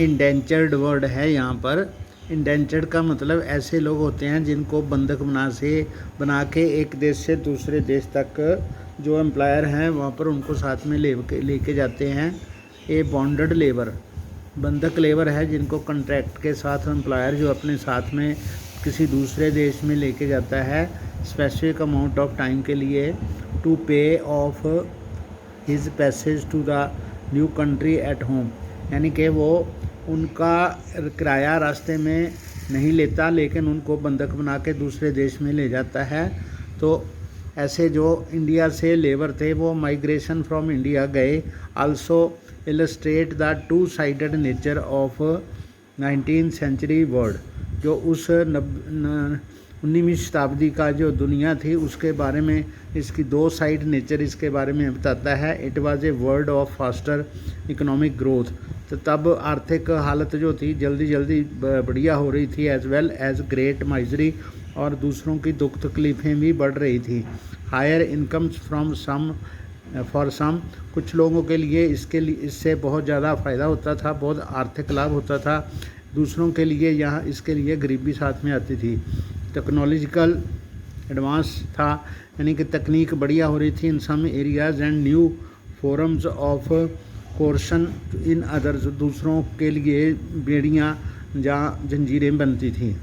Indentured word है यहाँ पर। इंडेंचर्ड का मतलब ऐसे लोग होते हैं जिनको बंधक बना के एक देश से दूसरे देश तक जो एम्प्लॉयर हैं वहाँ पर उनको साथ में लेके जाते हैं। ए बॉन्डेड लेबर, बंधक लेबर है जिनको कॉन्ट्रैक्ट के साथ एम्प्लॉयर जो अपने साथ में किसी दूसरे देश में लेके जाता है स्पेसिफिक अमाउंट ऑफ टाइम के लिए, to pay off his passage to the new country at home, यानी कि वो उनका किराया रास्ते में नहीं लेता लेकिन उनको बंधक बना के दूसरे देश में ले जाता है। तो ऐसे जो इंडिया से लेबर थे वो माइग्रेशन फ्रॉम इंडिया गए। Also illustrate the two sided nature of 19th century world, जो उस 19वीं शताब्दी का जो दुनिया थी उसके बारे में, इसकी दो साइड नेचर इसके बारे में बताता है। It was a world of faster economic growth, तो तब आर्थिक हालत जो थी जल्दी बढ़िया हो रही थी, as well as great misery, और दूसरों की दुख तकलीफ़ें भी बढ़ रही थी। Higher incomes from some for some, कुछ लोगों के लिए इससे बहुत ज़्यादा फ़ायदा होता था, बहुत आर्थिक लाभ होता था। दूसरों के लिए यहाँ इसके लिए गरीबी साथ में आती थी। टेक्नोलॉजिकल एडवांस था, यानी कि तकनीक बढ़िया हो रही थी in some areas, and new forums of coercion in others, दूसरों के लिए बेड़ियाँ जहाँ जंजीरें बनती थीं।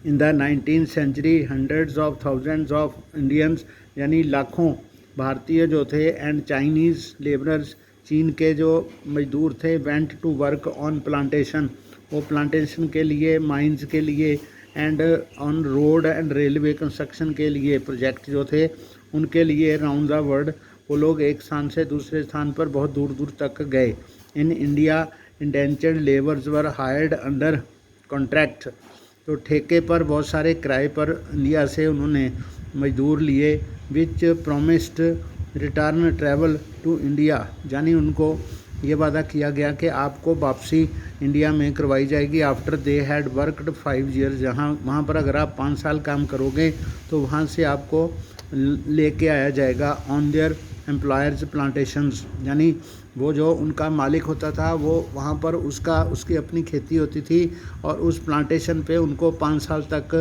In the 19th century hundreds of thousands of Indians, यानी लाखों भारतीय जो थे, एंड चाइनीज़ लेबरर्स, चीन के जो मजदूर थे, went to work on plantation, वो प्लांटेशन के लिए, माइंस के लिए, and on road and railway construction के लिए प्रोजेक्ट जो थे उनके लिए राउंड द वर्ल्ड वो लोग एक स्थान से दूसरे स्थान पर बहुत दूर दूर तक गए। In India indentured labours were hired under contract, तो ठेके पर बहुत सारे किराए पर इंडिया से उन्होंने मजदूर लिए। Which promised return travel to India, यानी उनको ये वादा किया गया कि आपको वापसी इंडिया में करवाई जाएगी after they had worked 5 years, जहाँ वहाँ पर अगर आप 5 साल काम करोगे तो वहाँ से आपको लेके आया जाएगा ऑन देयर एम्प्लॉयर्स प्लांटेशंस, यानी वो जो उनका मालिक होता था वो वहाँ पर उसकी अपनी खेती होती थी और उस प्लांटेशन पे उनको 5 साल तक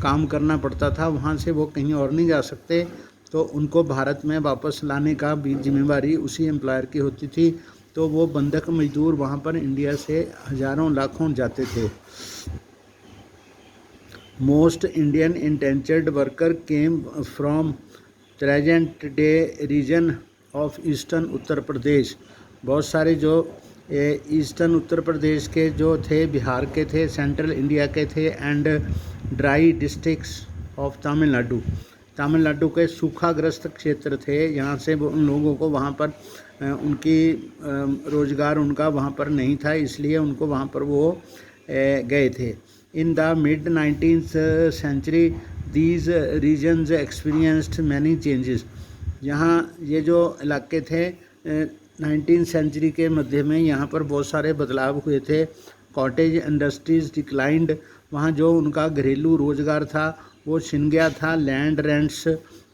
काम करना पड़ता था, वहाँ से वो कहीं और नहीं जा सकते, तो उनको भारत में वापस लाने का भी जिम्मेवारी उसी एम्प्लॉयर की होती थी। तो वो बंधक मजदूर वहाँ पर इंडिया से हज़ारों लाखों जाते थे। Most Indian indentured worker came from present day region of eastern Uttar Pradesh, बहुत सारे जो ईस्टर्न उत्तर प्रदेश के जो थे, बिहार के थे, सेंट्रल इंडिया के थे, and dry districts of Tamil Nadu के सूखाग्रस्त क्षेत्र थे, यहाँ से वो उन लोगों को वहाँ पर उनकी रोज़गार उनका वहाँ पर नहीं था, इसलिए उनको वहाँ पर वो गए थे। In the mid 19th century these regions experienced many changes, यहाँ ये जो इलाके थे 19th सेंचुरी के मध्य में यहाँ पर बहुत सारे बदलाव हुए थे। कॉटेज इंडस्ट्रीज डिक्लाइंड, वहाँ जो उनका घरेलू रोज़गार था वो छिन गया था। लैंड रेंट्स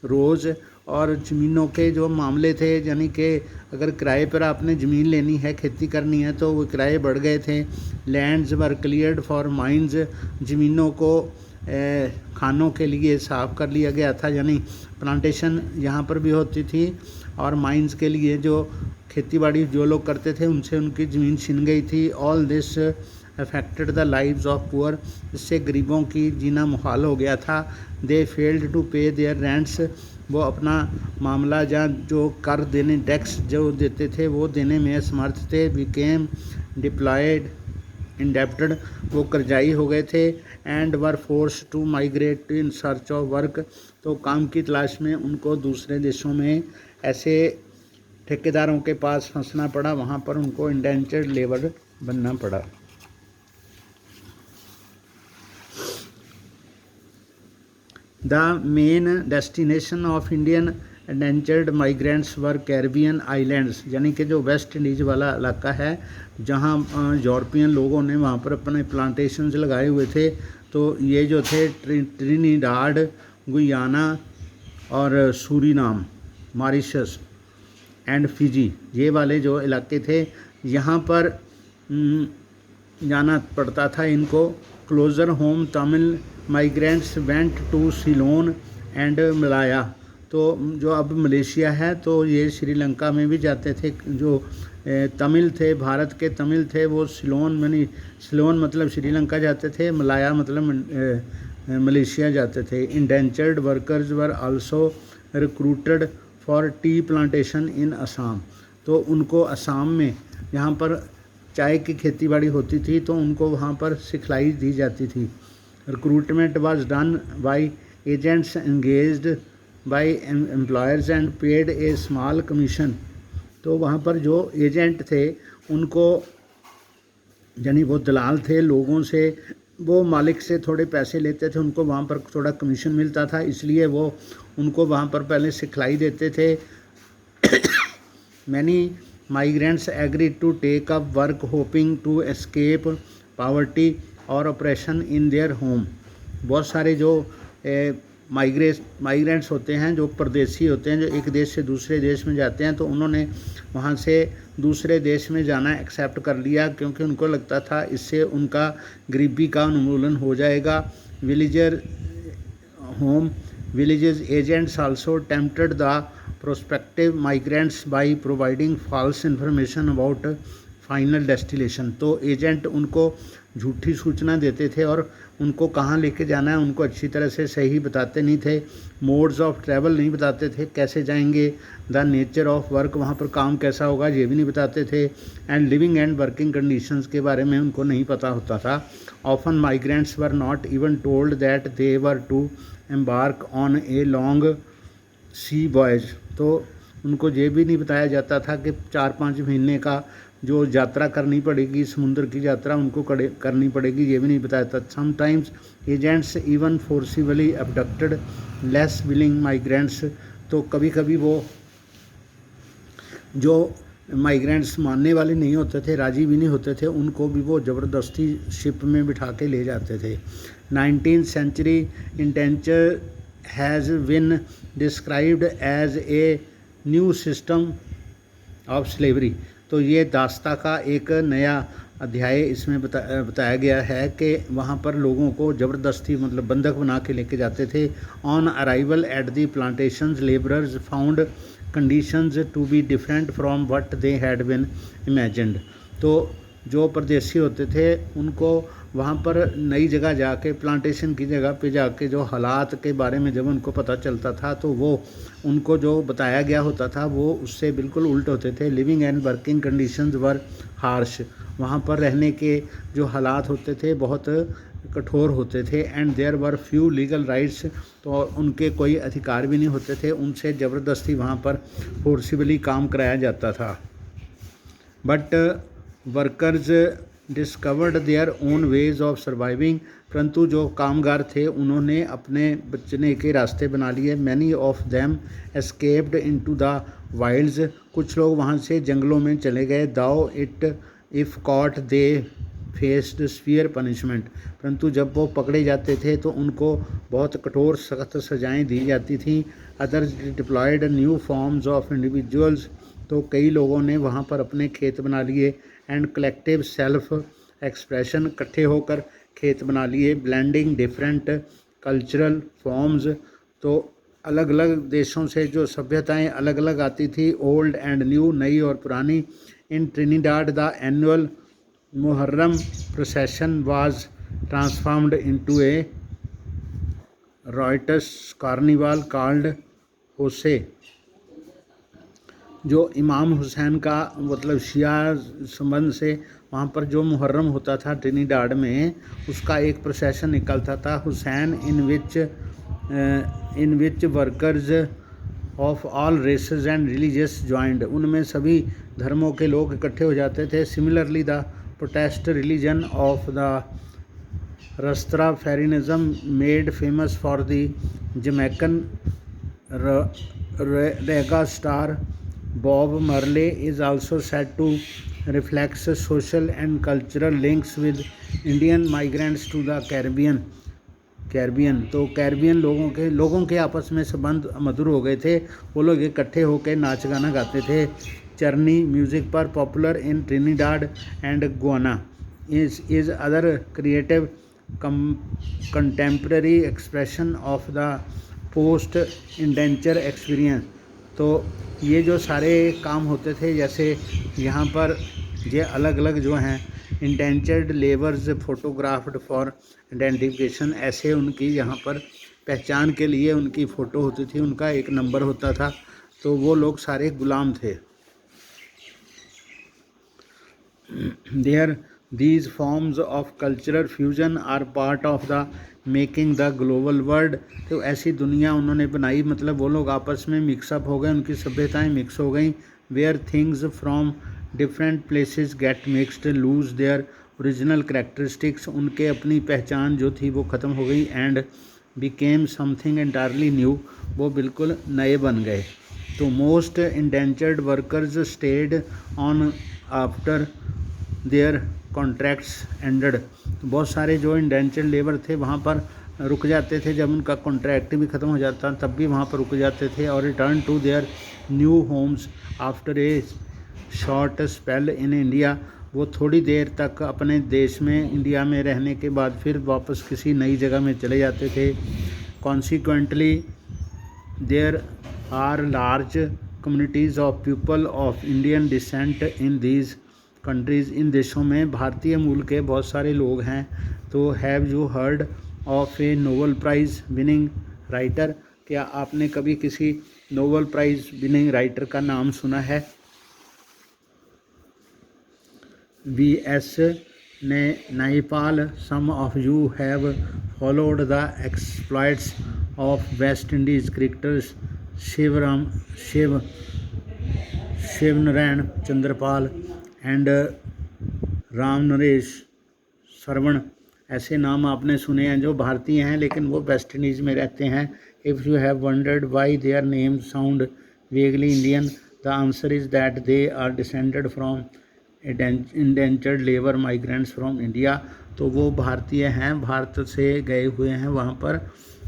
रोज़, और ज़मीनों के जो मामले थे, यानी कि अगर किराए पर आपने ज़मीन लेनी है, खेती करनी है, तो वो किराए बढ़ गए थे। Lands were cleared for mines, ज़मीनों को खानों के लिए साफ़ कर लिया गया था, यानी प्लांटेशन यहाँ पर भी होती थी, और माइंस के लिए जो खेतीबाड़ी जो लोग करते थे उनसे उनकी ज़मीन छिन गई थी। All this affected the lives of poor, इससे गरीबों की जीना मुहाल हो गया था। दे फेल्ड टू पे देयर रेंट्स, वो अपना मामला जहाँ जो कर देने टैक्स जो देते थे वो देने में असमर्थ थे। बिकेम डिप्लॉयड इंडेप्टेड, वो कर्जाई हो गए थे। And were forced to migrate in search of work, तो काम की तलाश में उनको दूसरे देशों में ऐसे ठेकेदारों के पास फंसना पड़ा, वहाँ पर उनको इंडेंचर्ड लेबर बनना पड़ा। The main destination of Indian indentured migrants were Caribbean islands, यानी कि जो वेस्ट इंडीज़ वाला इलाका है जहाँ यूरोपियन लोगों ने वहाँ पर अपने प्लांटेशंस लगाए हुए थे, तो ये जो थे ट्रिनिडाड, गुयाना और सूरीनाम, मॉरिशस एंड फिजी, ये वाले जो इलाके थे, यहाँ पर जाना पड़ता था इनको। Closer home Tamil migrants went to Ceylon and Malaya. तो जो अब मलेशिया है तो ये श्रीलंका में भी जाते थे। जो तमिल थे, भारत के तमिल थे, वो सिलोन मतलब श्रीलंका जाते थे, मलाया मतलब मलेशिया जाते थे। Indentured workers were also recruited for tea plantation in Assam. तो उनको असम में यहाँ पर चाय की खेती बाड़ी होती थी तो उनको वहाँ पर सिखलाई दी जाती थी। Recruitment was done by agents engaged by employers and paid a small commission. तो वहाँ पर जो एजेंट थे उनको, यानी वो दलाल थे, लोगों से, वो मालिक से थोड़े पैसे लेते थे, उनको वहाँ पर थोड़ा कमीशन मिलता था, इसलिए वो उनको वहाँ पर पहले सिखलाई देते थे। Many migrants agreed to take up work hoping to escape poverty और ऑपरेशन इन देयर होम। बहुत सारे जो माइग्रेंट्स होते हैं, जो परदेसी होते हैं, जो एक देश से दूसरे देश में जाते हैं, तो उन्होंने वहाँ से दूसरे देश में जाना एक्सेप्ट कर लिया क्योंकि उनको लगता था इससे उनका गरीबी का उन्मूलन हो जाएगा। Villages agents also tempted the prospective migrants by providing false information about final destination. तो एजेंट उनको झूठी सूचना देते थे और उनको कहाँ लेके जाना है उनको अच्छी तरह से सही बताते नहीं थे। मोड्स ऑफ ट्रैवल नहीं बताते थे, कैसे जाएंगे। द नेचर ऑफ वर्क, वहाँ पर काम कैसा होगा ये भी नहीं बताते थे। And living and working conditions के बारे में उनको नहीं पता होता था। Often migrants were not even told that they were to embark on a long sea voyage. तो उनको ये भी नहीं बताया जाता था कि 4-5 महीने का जो यात्रा करनी पड़ेगी, समुद्र की यात्रा उनको करनी पड़ेगी, ये भी नहीं बताया था। Sometimes agents even forcibly abducted less willing migrants. तो कभी कभी वो जो माइग्रेंट्स मानने वाले नहीं होते थे, राजी भी नहीं होते थे, उनको भी वो ज़बरदस्ती शिप में बिठा के ले जाते थे। 19th century indenture has been described as a new system of slavery. तो ये दास्ता का एक नया अध्याय इसमें बताया गया है कि वहाँ पर लोगों को ज़बरदस्ती मतलब बंधक बना के लेके जाते थे। On arrival at the plantations labourers found conditions to be different from what they had been imagined. तो जो परदेसी होते थे उनको वहाँ पर नई जगह जाके, प्लांटेशन की जगह पे जाके जो हालात के बारे में जब उनको पता चलता था तो वो उनको जो बताया गया होता था वो उससे बिल्कुल उल्ट होते थे। Living and working conditions were harsh. वहाँ पर रहने के जो हालात होते थे बहुत कठोर होते थे। And there were few legal rights. तो उनके कोई अधिकार भी नहीं होते थे, उनसे ज़बरदस्ती वहाँ पर फोर्सिबली काम कराया जाता था। But workers discovered their own ways of surviving. परंतु जो कामगार थे उन्होंने अपने बचने के रास्ते बना लिए। Many of them escaped into the wilds. कुछ लोग वहाँ से जंगलों में चले गए। Though it if caught they faced severe punishment. परंतु जब वो पकड़े जाते थे तो उनको बहुत कठोर सख्त सजाएं दी जाती थी। Others deployed new forms of individuals. तो कई लोगों ने वहाँ पर अपने खेत बना लिए। एंड कलेक्टिव सेल्फ एक्सप्रेशन, इकट्ठे होकर खेत बना लिए। Blending different cultural forms. तो अलग अलग देशों से जो सभ्यताएं अलग अलग आती थी, ओल्ड एंड न्यू, नई और पुरानी। In Trinidad the annual Muharram procession was transformed into a riotous carnival called Hosay. जो इमाम हुसैन का मतलब शिया संबंध से वहाँ पर जो मुहर्रम होता था ट्रिनिडाड में, उसका एक प्रोसेशन निकलता था Hussain in which workers of all races and religious joined. उनमें सभी धर्मों के लोग इकट्ठे हो जाते थे। Similarly the protest religion of the Rastafarianism made famous for the Jamaican reggae star Bob Marley is also said to reflect social and cultural links with Indian migrants to the Caribbean. तो Caribbean लोगों के आपस में संबंध मधुर हो गए थे। वो लोग इकट्ठे होकर नाच गाना गाते थे। चर्नी म्यूज़िक पर popular in Trinidad and Guana is other creative contemporary expression of the post indenture experience। तो ये जो सारे काम होते थे, जैसे यहाँ पर ये अलग अलग जो हैं indentured labours photographed for identification, ऐसे उनकी यहाँ पर पहचान के लिए उनकी फ़ोटो होती थी, उनका एक नंबर होता था, तो वो लोग सारे गुलाम थे। These forms of cultural fusion are part of the making the global world। तो ऐसी दुनिया उन्होंने बनाई, मतलब वो लोग आपस में मिक्सअप हो गए, उनकी सभ्यताएं मिक्स हो गई। where things from different places get mixed lose their original characteristics, उनके अपनी पहचान जो थी वो ख़त्म हो गई। and became something entirely new, वो बिल्कुल नए बन गए। तो most indentured workers stayed on after their contracts ended. बहुत सारे जो इंडेंचर्ड लेबर थे वहाँ पर रुक जाते थे, जब उनका कॉन्ट्रैक्ट भी ख़त्म हो जाता तब भी वहाँ पर रुक जाते थे। और return to their new homes after a short spell in India, वो थोड़ी देर तक अपने देश में इंडिया में रहने के बाद फिर वापस किसी नई जगह में चले जाते थे। Consequently there are large communities of people of Indian descent in these countries, इन देशों में भारतीय मूल के बहुत सारे लोग हैं। तो have you heard of a Nobel prize winning writer, क्या आपने कभी किसी नोबल प्राइज़ विनिंग राइटर का नाम सुना है? V.S. Naipaul, some of you have followed the exploits of West Indies cricketers Shivnarine Chanderpaul and Ramnaresh Sarwan, ऐसे नाम आपने सुने हैं जो भारतीय हैं लेकिन वो वेस्ट इंडीज़ में रहते हैं। If you have wondered why their name sound vaguely Indian, the answer is that they are descended from indentured labour migrants from India. तो वो भारतीय हैं, भारत से गए हुए हैं वहाँ पर।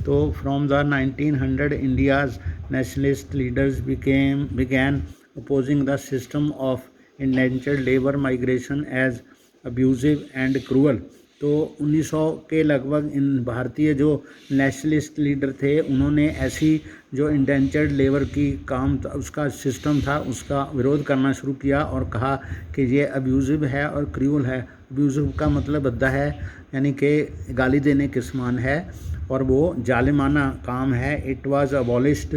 तो from the 1900 India's nationalist leaders began opposing the system of indentured labour migration as abusive and cruel. तो 1900 के लगभग इन भारतीय जो नेशनलिस्ट लीडर थे उन्होंने ऐसी जो इंडेंचर्ड लेबर की काम उसका सिस्टम था उसका विरोध करना शुरू किया और कहा कि ये अब्यूजिव है और क्रूअल है। अब्यूजिव का मतलब भद्दा है, यानी कि गाली देने के समान है, और वो जालिमाना काम है। इट वाज अबॉलिश्ड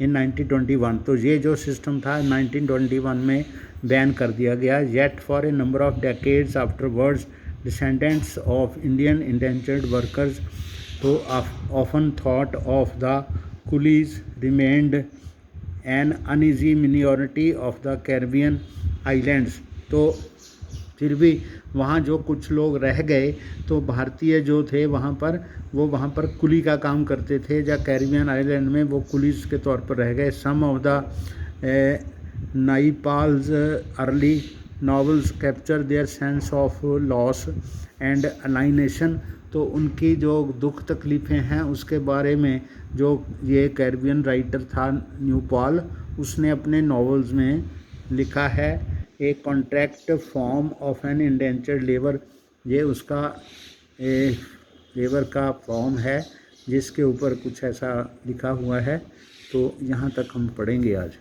इन 1921। तो ये जो सिस्टम था 1921 में बैन कर दिया गया। Yet for a number of decades afterwards descendants of Indian indentured workers though often thought of the coolies remained an uneasy minority of the Caribbean islands. तो फिर भी वहाँ जो कुछ लोग रह गए तो भारतीय जो थे वहाँ पर कुली का काम करते थे, या कैरिबियन आइलैंड में वो कुलीज के तौर पर रह गए। Some of the Naipaul's early novels capture their sense of loss and alienation. तो उनकी जो दुख तकलीफ़ें हैं उसके बारे में जो ये कैरिबियन राइटर था न्यूपॉल, उसने अपने नॉवेल्स में लिखा है। A contract form of an indentured labour, ये उसका लेबर का फॉर्म है जिसके ऊपर कुछ ऐसा लिखा हुआ है। तो यहाँ तक हम पढ़ेंगे आज।